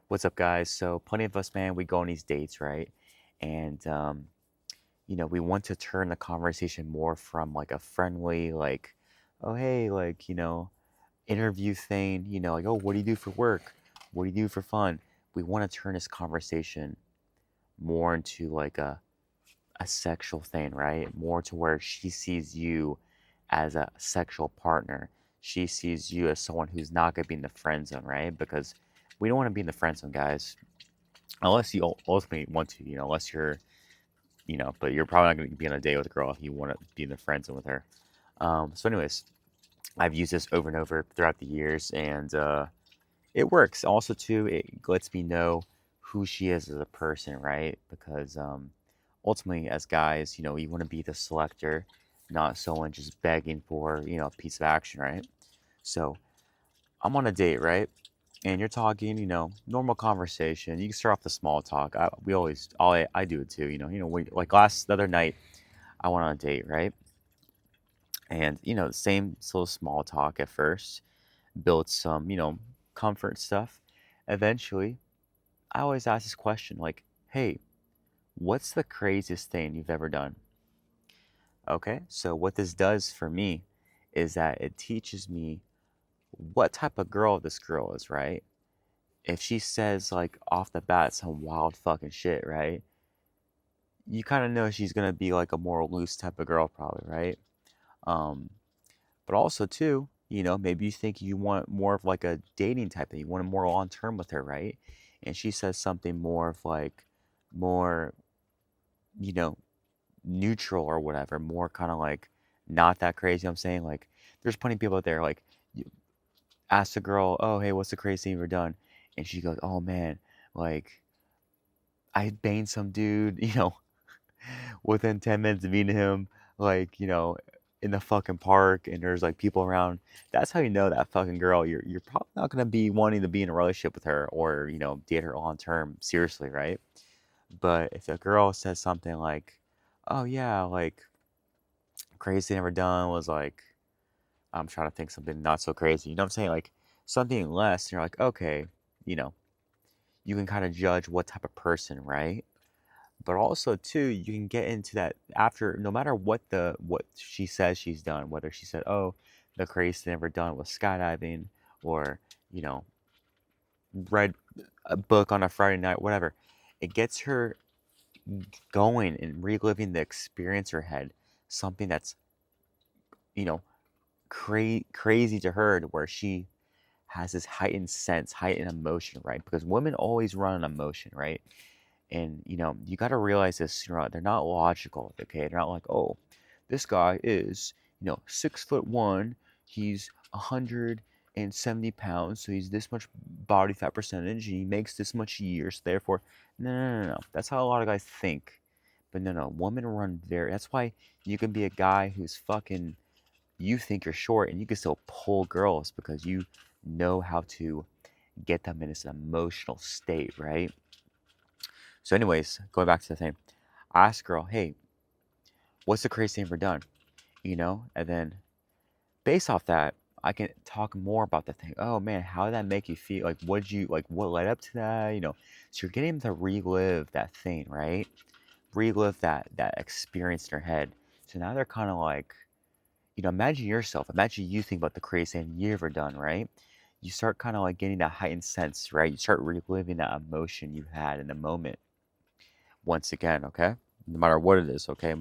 What's up, guys? So, plenty of us, man, we go on these dates, right? And, we want to turn the conversation more from like a friendly, like, oh, hey, like, interview thing, like, oh, what do you do for work? What do you do for fun? We want to turn this conversation more into like a sexual thing, right? More to where she sees you as a sexual partner. She sees you as someone who's not going to be in the friend zone, right? Because we don't want to be in the friend zone, guys, unless you ultimately want to, unless you're, but you're probably not going to be on a date with a girl if you want to be in the friend zone with her. So, anyways, I've used this over and over throughout the years, and it works. Also, too, it lets me know who she is as a person, right? Because ultimately, as guys, you want to be the selector, not someone just begging for, a piece of action, right? So, I'm on a date, right? And you're talking, normal conversation. You can start off the small talk. I do it too. Like the other night, I went on a date, right? And the same sort of small talk at first, built some, comfort stuff. Eventually, I always ask this question, like, "Hey, what's the craziest thing you've ever done?" Okay, so what this does for me is that it teaches me what type of girl this girl is, right? If she says like off the bat some wild fucking shit, right? You kind of know she's gonna be like a more loose type of girl, probably, right? Um, but also too, maybe you think you want more of like a dating type thing. You want a more long term with her, right? And she says something more of like more, you know, neutral or whatever, more kind of like not that crazy. I'm saying like there's plenty of people out there like you ask a girl, oh hey, what's the craziest thing you've ever done? And she goes, oh man, like I banged some dude, within 10 minutes of meeting him, like, in the fucking park and there's like people around. That's how you know that fucking girl, you're probably not gonna be wanting to be in a relationship with her or, date her long term seriously, right? But if a girl says something like, oh yeah, like crazy thing ever done was like I'm trying to think something not so crazy, you know what I'm saying? Like something less, and you're like, okay, you know, you can kind of judge what type of person, right? But also too, you can get into that after, no matter what she says she's done, whether she said, oh, the craziest thing ever done was skydiving, or you know read a book on a Friday night, whatever. It gets her going and reliving the experience in her head, something that's you know crazy to her, to where she has this heightened sense, heightened emotion, right? Because women always run on emotion, right? And you got to realize this, they're not logical, okay? They're not like, oh, this guy is 6'1", he's 170 pounds, so he's this much body fat percentage, and he makes this much years, therefore, no, no, no, no. That's how a lot of guys think. But no, no, women run very. That's why you can be a guy who's fucking. You think you're short, and you can still pull girls because you know how to get them in this emotional state, right? So, anyways, going back to the thing, I asked the girl, hey, what's the craziest thing you've ever done? And then based off that, I can talk more about the thing. Oh man, how did that make you feel? Like, what led up to that? So you're getting them to relive that thing, right? Relive that experience in their head. So now they're kind of like, imagine yourself. Imagine you think about the craziest thing you ever done, right? You start kind of like getting that heightened sense, right? You start reliving that emotion you had in the moment once again, okay? No matter what it is, okay?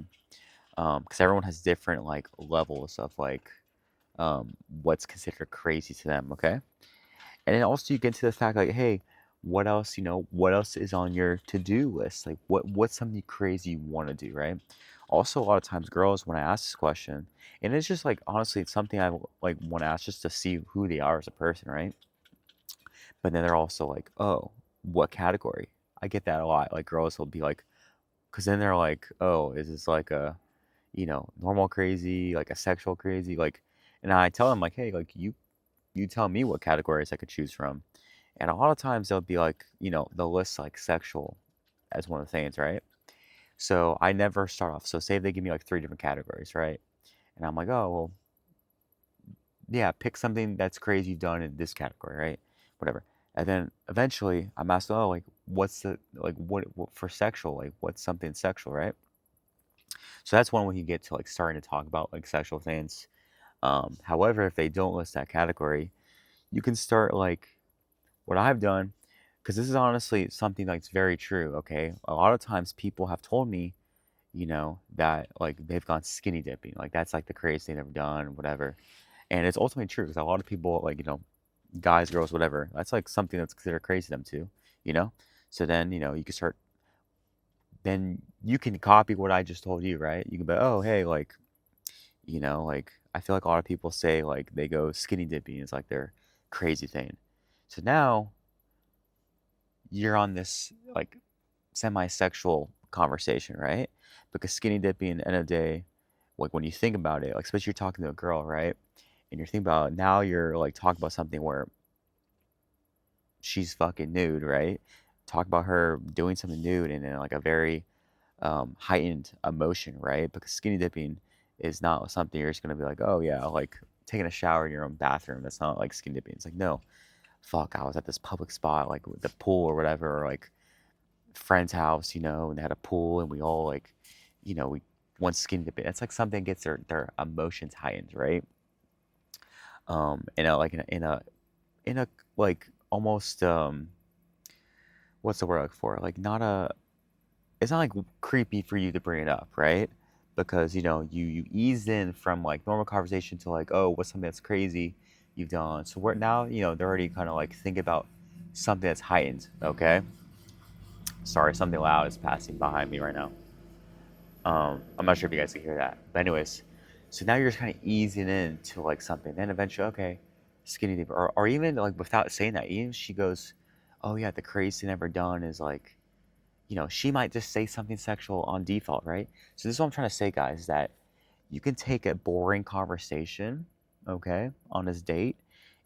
Because everyone has different like levels of like what's considered crazy to them, okay? And then also you get to the fact like, hey, what else, what else is on your to-do list? Like what's something crazy you want to do, right? Also, a lot of times girls, when I ask this question, and it's just like honestly, it's something I like want to ask just to see who they are as a person, right? But then they're also like, oh, what category? I get that a lot. Like girls will be like, because then they're like, oh, is this like a normal crazy, like a sexual crazy, like, and I tell them like, hey, like you tell me what categories I could choose from. And a lot of times they'll be like, they'll list like sexual as one of the things, right? So I never start off. So say they give me like three different categories, right? And I'm like, oh well, yeah, pick something that's crazy you've done in this category, right? Whatever. And then eventually I'm asked, oh, like, what's the, like, what for sexual, like, what's something sexual, right? So that's one way you get to like starting to talk about like sexual things. However, if they don't list that category, you can start like what I've done, because this is honestly something that's very true. Okay, a lot of times people have told me, that like they've gone skinny dipping, like that's like the craziest thing they've ever done, whatever. And it's ultimately true because a lot of people, like, guys, girls, whatever, that's like something that's considered crazy to them too, you know? So then, you can start, then you can copy what I just told you, right? You can be, oh, hey, like, like I feel like a lot of people say like they go skinny dipping is like their crazy thing. So now you're on this like semi-sexual conversation, right? Because skinny dipping at the end of the day, like when you think about it, like especially you're talking to a girl, right? And you're thinking about now you're like talking about something where she's fucking nude, right? Talk about her doing something nude and in like a very heightened emotion, right? Because skinny dipping is not something you're just gonna be like, oh yeah, like taking a shower in your own bathroom. That's not like skinny dipping. It's like, no, fuck, I was at this public spot, like with the pool or whatever, or like friend's house, and they had a pool and we all like, we went skinny dipping. It's like something that gets their emotions heightened, right? Like in a like almost what's the word I look for? Like not a it's not like creepy for you to bring it up, right? Because you ease in from like normal conversation to like, oh, what's something that's crazy you've done. So we're now, they're already kind of like think about something that's heightened. Okay, sorry, something loud is passing behind me right now. I'm not sure if you guys can hear that, but anyways, so now you're just kind of easing into like something. Then eventually, okay, skinny dip, or even like without saying that, even she goes, oh yeah, the craziest thing I've ever done is like, she might just say something sexual on default, right? So this is what I'm trying to say, guys, that you can take a boring conversation, okay, on this date,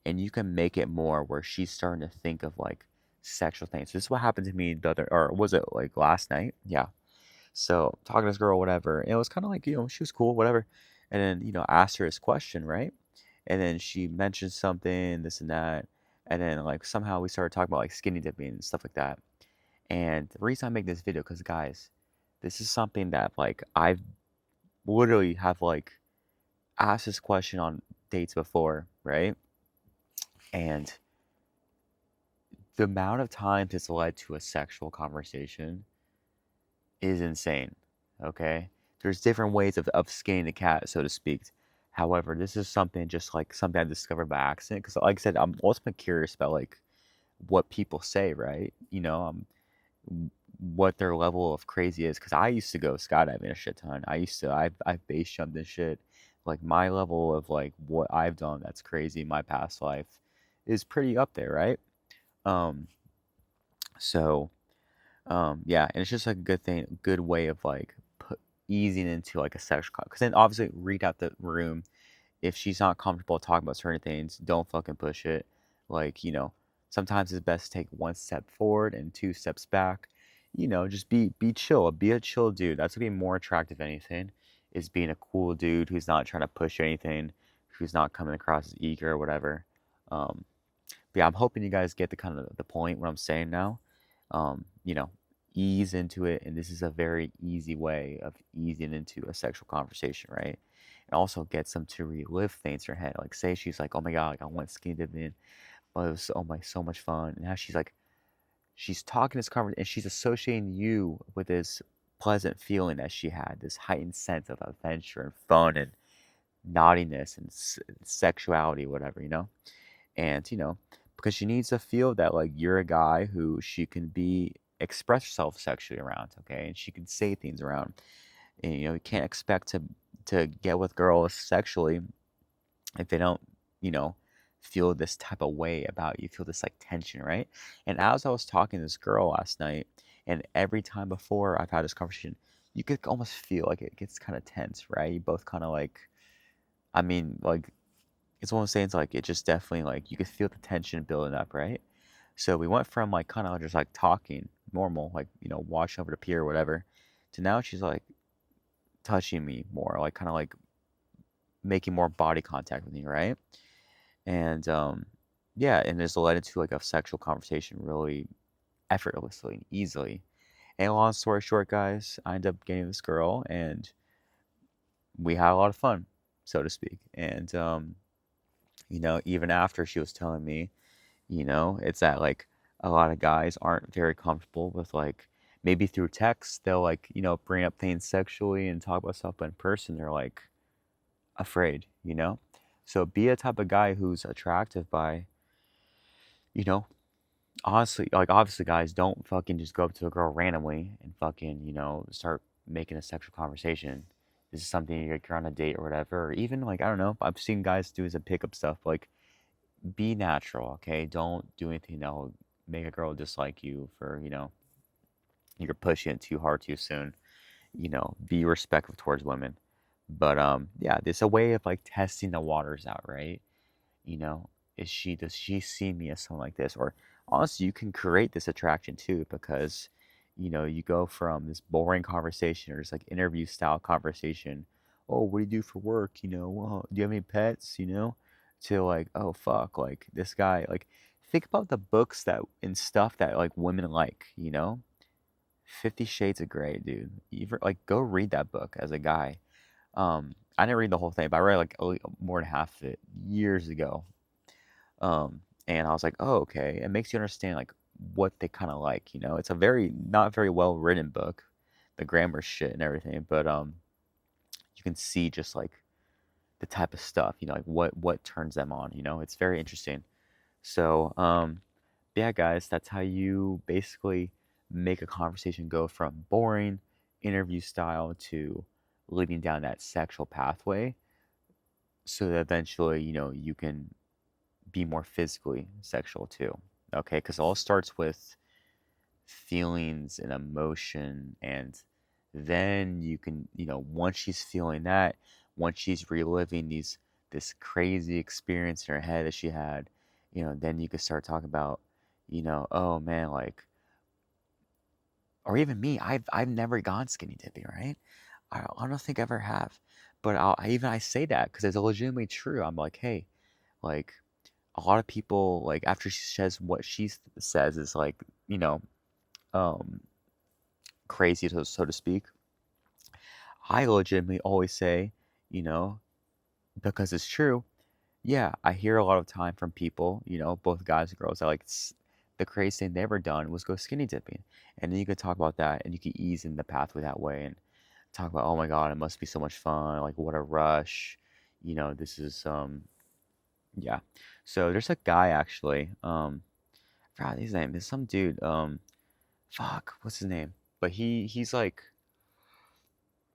and you can make it more where she's starting to think of like sexual things. So this is what happened to me the other, or was it like last night? Yeah. So talking to this girl, whatever, and it was kind of like, she was cool, whatever. And then, I asked her this question, right? And then she mentioned something, this and that. And then like somehow we started talking about like skinny dipping and stuff like that. And the reason I make this video, because guys, this is something that like I've literally have like asked this question on dates before, right? And the amount of times it's led to a sexual conversation is insane. Okay? There's different ways of skinning the cat, so to speak. However, this is something just like something I discovered by accident. Because like I said, I'm ultimately curious about like what people say, right? What their level of crazy is, because I used to go skydiving a shit ton. I've base jumped and shit. Like my level of like what I've done that's crazy in my past life is pretty up there, right? Um, so yeah, and it's just like a good thing, good way of like easing into like a sexual, because then obviously read out the room. If she's not comfortable talking about certain things, don't fucking push it. Like, sometimes it's best to take one step forward and two steps back. Just be chill. Be a chill dude. That's gonna be more attractive than anything. Is being a cool dude who's not trying to push anything, who's not coming across as eager or whatever. Um, but yeah, I'm hoping you guys get the kind of the point what I'm saying now. Um, you know, ease into it, and this is a very easy way of easing into a sexual conversation, right? And also gets them to relive things in her head. Like say she's like, "Oh my god, like, I went skinny dipping, but it was so much fun." And now she's talking this conversation, and she's associating you with this pleasant feeling that she had, this heightened sense of adventure and fun and naughtiness and sexuality, whatever, and because she needs to feel that like you're a guy who she can be express herself sexually around, okay, and she can say things around, and you can't expect to get with girls sexually if they don't you know feel this type of way about you, feel this like tension, right? And as I was talking to this girl last night, and every time before I've had this conversation, you could almost feel like it gets kind of tense, right? You both kind of like, I mean, like, it's one of those things, like it just definitely like you could feel the tension building up, right? So we went from like kind of just like talking normal, like watching over the pier or whatever, to now she's like touching me more, like kind of like making more body contact with me, right? And yeah, and it's led into like a sexual conversation really effortlessly and easily. And long story short, guys, I ended up getting this girl, and we had a lot of fun, so to speak. And even after she was telling me, it's that like a lot of guys aren't very comfortable with like maybe through text they'll like bring up things sexually and talk about stuff, but in person they're like afraid. So be a type of guy who's attractive by you know honestly, like, obviously, guys, don't fucking just go up to a girl randomly and fucking, start making a sexual conversation. This is something like you're on a date or whatever. Or even like, I don't know, I've seen guys do some pickup stuff. Like, be natural, okay? Don't do anything that will make a girl dislike you for, you're pushing it too hard too soon. Be respectful towards women. But yeah, there's a way of like testing the waters out, right? you know does she see me as someone like this? Or honestly, you can create this attraction too, because you go from this boring conversation or just like interview style conversation, oh, what do you do for work, well, do you have any pets, to like, oh fuck, like this guy, like, think about the books that and stuff that like women like, 50 Shades of Grey, dude. Even like go read that book as a guy. I didn't read the whole thing, but I read like more than half of it years ago. And I was like, oh, okay. It makes you understand like what they kind of like. It's a very not very well written book, the grammar shit and everything, but you can see just like the type of stuff, like what turns them on. It's very interesting. So, yeah, guys, that's how you basically make a conversation go from boring interview style to leading down that sexual pathway, so that eventually, you can be more physically sexual too. Okay, because it all starts with feelings and emotion, and then you can, once she's feeling that, once she's reliving this crazy experience in her head that she had, then you can start talking about, oh man, like, or even me, I've never gone skinny dipping, right? I don't think I ever have, but I say that because it's legitimately true. I'm like, hey, like, a lot of people, like, after she says what she says is like, you know um crazy, so to speak, I legitimately always say, you know because it's true. Yeah, I hear a lot of time from people, both guys and girls, that like the craziest thing they ever done was go skinny dipping. And then you could talk about that, and you could ease in the pathway that way and talk about, oh my god, it must be so much fun, like what a rush, this is yeah. So there's a guy actually, I forgot his name. It's some dude. Fuck, what's his name? But he's like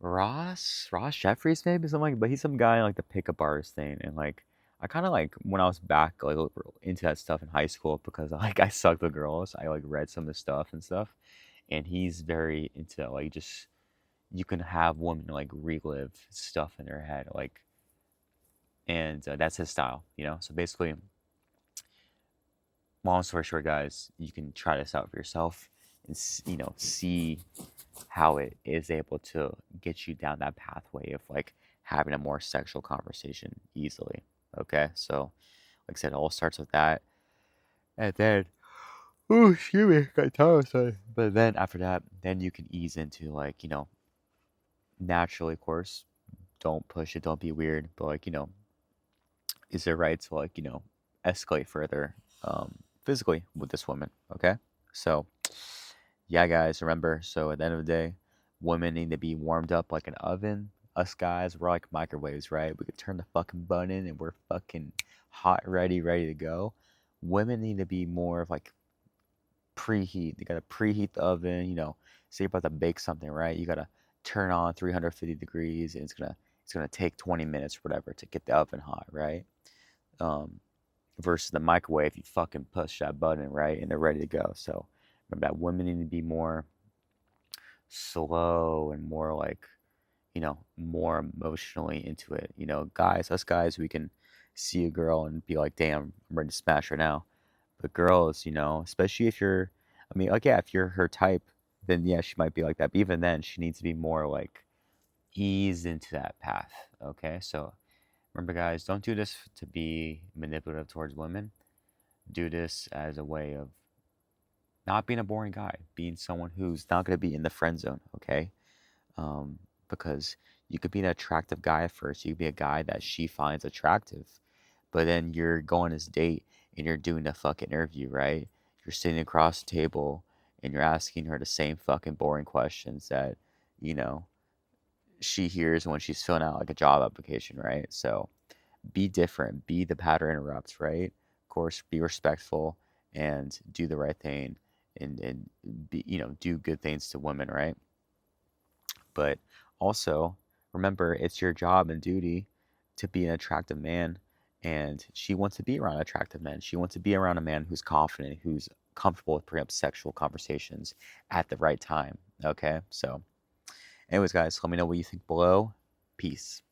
Ross Jeffries, maybe something like. But he's some guy in like the pickup artist thing, and like I kind of like when I was back like into that stuff in high school, because like I sucked with girls. I like read some of the stuff and stuff, and he's very into like just you can have women like relive stuff in their head, like, and that's his style. So basically, long story short, guys, you can try this out for yourself and see how it is able to get you down that pathway of like having a more sexual conversation easily. Okay, so like I said, it all starts with that, and then, oh, excuse me, got tongue sorry. But then after that, then you can ease into like, naturally, of course, don't push it, don't be weird, but like, is it right to like, escalate further, physically with this woman? Okay, so yeah, guys, remember, so at the end of the day, women need to be warmed up like an oven. Us guys, we're like microwaves, right? We could turn the fucking button and we're fucking hot, ready to go. Women need to be more of like preheat. They gotta preheat the oven, say you're about to bake something, right? You gotta turn on 350 degrees, and it's gonna take 20 minutes or whatever to get the oven hot, right? Um, versus the microwave, you fucking push that button, right? And they're ready to go. So remember that women need to be more slow and more like, more emotionally into it. Us guys, we can see a girl and be like, damn, I'm ready to smash her now. But girls, especially if you're, I mean, like, yeah, if you're her type, then yeah, she might be like that. But even then, she needs to be more like eased into that path. Okay, so remember, guys, don't do this to be manipulative towards women. do this as a way of not being a boring guy, being someone who's not going to be in the friend zone, okay? Because you could be an attractive guy at first. You could be a guy that she finds attractive, but then you're going on this date and you're doing a fucking interview, right? You're sitting across the table and you're asking her the same fucking boring questions that, you know, she hears when she's filling out like a job application, right? So be different, be the pattern interrupts, right? Of course, be respectful and do the right thing and be, do good things to women, right? But also remember it's your job and duty to be an attractive man, and she wants to be around attractive men. She wants to be around a man who's confident, who's comfortable with bringing up sexual conversations at the right time. Okay? So, anyways, guys, let me know what you think below. Peace.